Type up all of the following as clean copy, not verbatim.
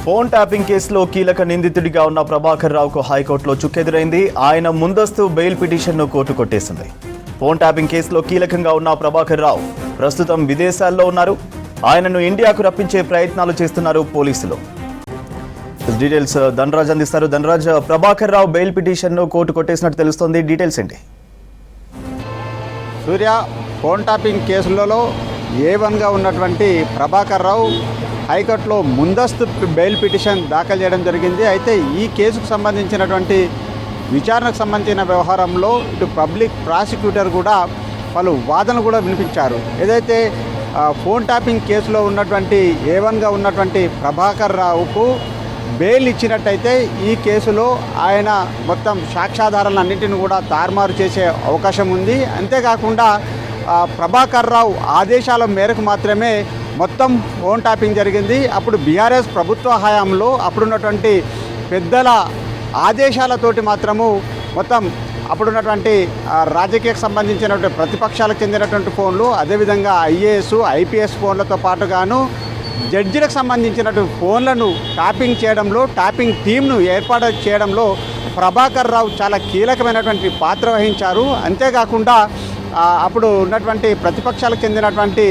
Phone tapping కేసులో కీలక నిందితుడిగా ఉన్న ప్రభాకర్ రావుకు హైకోర్టులో చుక్కెదురైంది. ఆయన ముందస్తు బెయిల్ పిటిషన్ను కోర్టు కొట్టేసింది. ఫోన్ ట్యాపింగ్ కేసులో కీలకంగా ఉన్న ప్రభాకర్ రావు ప్రస్తుతం విదేశాల్లో ఉన్నారు. ఆయనను ఇండియాకు రప్పించే ప్రయత్నాలు చేస్తున్నారు పోలీసులు. డీటెయిల్స్ ధనరాజ్ అందిస్తారు. ధనరాజ్, ప్రభాకర్ రావు బెయిల్ పిటిషన్ను కోర్టు కొట్టేసినట్టు తెలుస్తోంది. డీటెయిల్స్ ఏంటి? సూర్య, ఫోన్ ట్యాపింగ్ కేసులలో A1గా ఉన్నటువంటి ప్రభాకర్ రావు హైకోర్టులో ముందస్తు బెయిల్ పిటిషన్ దాఖలు చేయడం జరిగింది. అయితే ఈ కేసుకు సంబంధించినటువంటి విచారణకు సంబంధించిన వ్యవహారంలో ఇటు పబ్లిక్ ప్రాసిక్యూటర్ కూడా వాళ్ళు వాదనలు కూడా వినిపించారు. ఏదైతే ఫోన్ ట్యాపింగ్ కేసులో ఉన్నటువంటి A1గా ఉన్నటువంటి ప్రభాకర్ రావుకు బెయిల్ ఇచ్చినట్టయితే ఈ కేసులో ఆయన మొత్తం సాక్ష్యాధారాలన్నింటినీ కూడా తారుమారు చేసే అవకాశం ఉంది. అంతేకాకుండా ప్రభాకర్ రావు ఆదేశాల మేరకు మాత్రమే మొత్తం ఫోన్ ట్యాపింగ్ జరిగింది. అప్పుడు బీఆర్ఎస్ ప్రభుత్వ హయాంలో అప్పుడున్నటువంటి పెద్దల ఆదేశాలతోటి మాత్రము మొత్తం అప్పుడున్నటువంటి రాజకీయకు సంబంధించినటువంటి ప్రతిపక్షాలకు చెందినటువంటి ఫోన్లు, అదేవిధంగా IAS, IPS ఫోన్లతో పాటుగాను జడ్జిలకు సంబంధించినటువంటి ఫోన్లను ట్యాపింగ్ చేయడంలో, ట్యాపింగ్ టీమ్ను ఏర్పాటు చేయడంలో ప్రభాకర్ రావు చాలా కీలకమైనటువంటి పాత్ర వహించారు. అంతేకాకుండా అప్పుడు ఉన్నటువంటి ప్రతిపక్షాలకు చెందినటువంటి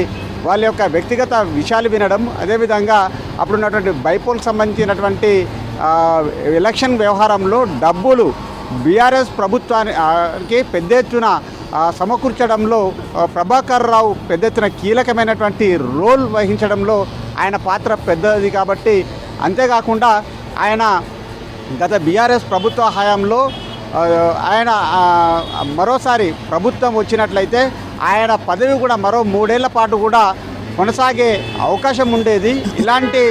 వాళ్ళ యొక్క వ్యక్తిగత విషయాలు వినడం, అదేవిధంగా అప్పుడున్నటువంటి బైపోల్కి సంబంధించినటువంటి ఎలక్షన్ వ్యవహారంలో డబ్బులు బీఆర్ఎస్ ప్రభుత్వానికి పెద్ద ఎత్తున సమకూర్చడంలో ప్రభాకర్ రావు పెద్ద ఎత్తున కీలకమైనటువంటి రోల్ వహించడంలో ఆయన పాత్ర పెద్దది. కాబట్టి అంతేకాకుండా ఆయన గత బీఆర్ఎస్ ప్రభుత్వ హయాంలో ఆయన మరోసారి ప్రభుత్వం వచ్చినట్లయితే ఆయన పదవి కూడా మరో 3 ఏళ్ల పాటు కూడా కొనసాగే అవకాశం ఉండేది. ఇలాంటి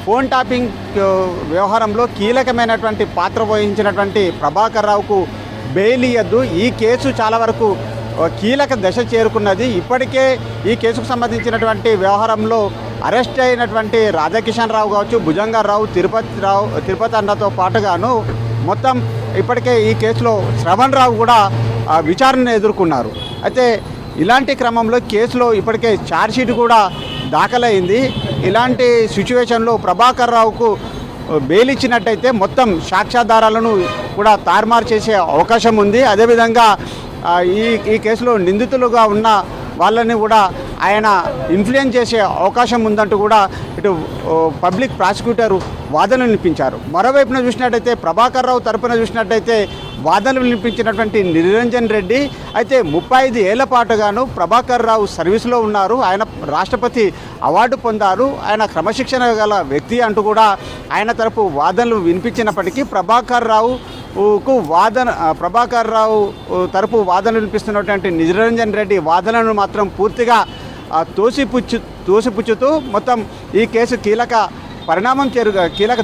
ఫోన్ ట్యాపింగ్ వ్యవహారంలో కీలకమైనటువంటి పాత్ర వహించినటువంటి ప్రభాకర్ రావుకు బెయిల్ ఇయ్యద్దు. ఈ కేసు చాలా వరకు కీలక దశ చేరుకున్నది. ఇప్పటికే ఈ కేసుకు సంబంధించినటువంటి వ్యవహారంలో అరెస్ట్ అయినటువంటి రాధాకిషన్ రావు కావచ్చు, భుజంగర్ రావు, తిరుపతి అన్నతో పాటుగాను మొత్తం ఇప్పటికే ఈ కేసులో శ్రవణ్ రావు కూడా విచారణను ఎదుర్కొన్నారు. అయితే ఇలాంటి క్రమంలో కేసులో ఇప్పటికే ఛార్జ్షీట్ కూడా దాఖలైంది. ఇలాంటి సిచ్యువేషన్లో ప్రభాకర్ రావుకు బెయిల్ ఇచ్చినట్టయితే మొత్తం సాక్ష్యాధారాలను కూడా తారుమారు చేసే అవకాశం ఉంది. అదేవిధంగా ఈ కేసులో నిందితులుగా ఉన్న వాళ్ళని కూడా ఆయన ఇన్ఫ్లుయెన్స్ చేసే అవకాశం ఉందంటూ కూడా ఇటు పబ్లిక్ ప్రాసిక్యూటర్ వాదనలు వినిపించారు. మరోవైపున చూసినట్టయితే ప్రభాకర్ రావు తరపున చూసినట్టయితే వాదనలు వినిపించినటువంటి నిరంజన్ రెడ్డి అయితే 35 ఏళ్ల పాటుగాను ప్రభాకర్ రావు సర్వీసులో ఉన్నారు. ఆయన రాష్ట్రపతి అవార్డు పొందారు. ఆయన క్రమశిక్షణ గల వ్యక్తి అంటూ కూడా ఆయన తరపు వాదనలు వినిపించినప్పటికీ ప్రభాకర్ రావు తరపు వాదనలు వినిపిస్తున్నటువంటి నిరంజన్ రెడ్డి వాదనలను మాత్రం పూర్తిగా తోసిపుచ్చుతూ మొత్తం ఈ కేసు కీలక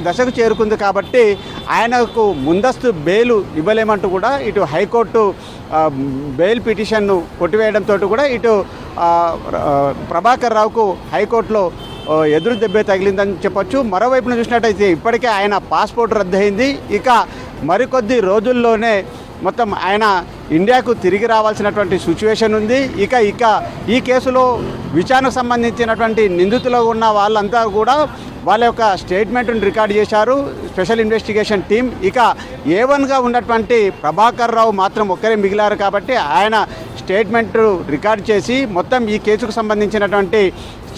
దశకు చేరుకుంది. కాబట్టి ఆయనకు ముందస్తు బెయిల్ ఇవ్వలేమంటూ కూడా ఇటు హైకోర్టు బెయిల్ పిటిషన్ను కొట్టివేయడంతో కూడా ఇటు ప్రభాకర్ రావుకు హైకోర్టులో ఎదురు దెబ్బే తగిలిందని చెప్పొచ్చు. మరోవైపున చూసినట్టయితే ఇప్పటికే ఆయన పాస్పోర్ట్ రద్దయింది. ఇక మరికొద్ది రోజుల్లోనే మొత్తం ఆయన ఇండియాకు తిరిగి రావాల్సినటువంటి సిచ్యువేషన్ ఉంది. ఇక ఈ కేసులో విచారణకు సంబంధించినటువంటి నిందితులు ఉన్న వాళ్ళంతా కూడా వాళ్ళ యొక్క స్టేట్మెంట్ను రికార్డు చేశారు స్పెషల్ ఇన్వెస్టిగేషన్ టీం. ఇక A1గా ఉన్నటువంటి ప్రభాకర్ రావు మాత్రం ఒక్కరే మిగిలారు. కాబట్టి ఆయన స్టేట్మెంట్ రికార్డు చేసి మొత్తం ఈ కేసుకు సంబంధించినటువంటి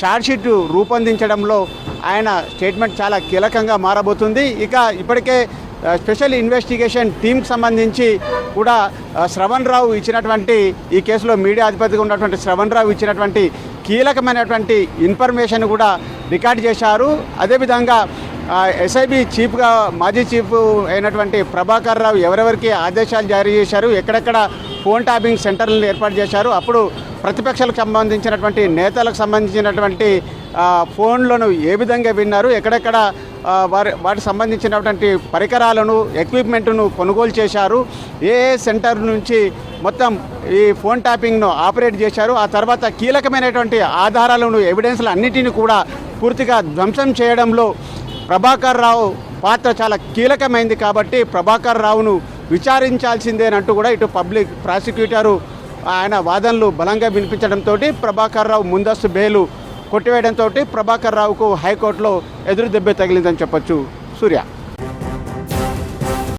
ఛార్జ్షీట్ రూపొందించడంలో ఆయన స్టేట్మెంట్ చాలా కీలకంగా మారబోతుంది. ఇక ఇప్పటికే స్పెషల్ ఇన్వెస్టిగేషన్ టీంకి సంబంధించి కూడా శ్రవణ్ రావు ఇచ్చినటువంటి ఈ కేసులో మీడియా అధిపతిగా ఉన్నటువంటి శ్రవణ్ రావు ఇచ్చినటువంటి కీలకమైనటువంటి ఇన్ఫర్మేషన్ కూడా రికార్డు చేశారు. అదేవిధంగా SIB చీఫ్గా మాజీ చీఫ్ అయినటువంటి ప్రభాకర్ రావు ఎవరెవరికి ఆదేశాలు జారీ చేశారు, ఎక్కడెక్కడ ఫోన్ ట్యాపింగ్ సెంటర్లను ఏర్పాటు చేశారు, అప్పుడు ప్రతిపక్షాలకు సంబంధించినటువంటి నేతలకు సంబంధించినటువంటి ఫోన్లను ఏ విధంగా విన్నారు, ఎక్కడెక్కడ వాటికి సంబంధించినటువంటి పరికరాలను ఎక్విప్మెంట్ను కొనుగోలు చేశారు, ఏ సెంటర్ నుంచి మొత్తం ఈ ఫోన్ ట్యాపింగ్ను ఆపరేట్ చేశారు, ఆ తర్వాత కీలకమైనటువంటి ఆధారాలను ఎవిడెన్స్లు అన్నిటిని కూడా పూర్తిగా ధ్వంసం చేయడంలో ప్రభాకర్ రావు పాత్ర చాలా కీలకమైంది. కాబట్టి ప్రభాకర్ రావును విచారించాల్సిందేనంటూ కూడా ఇటు పబ్లిక్ ప్రాసిక్యూటరు ఆయన వాదనలు బలంగా వినిపించడంతో ప్రభాకర్ రావు ముందస్తు బెయిల్ కొట్టివేయడంతో ప్రభాకర్ రావుకు హైకోర్టులో ఎదురు దెబ్బ తగిలిందని చెప్పొచ్చు. సూర్య.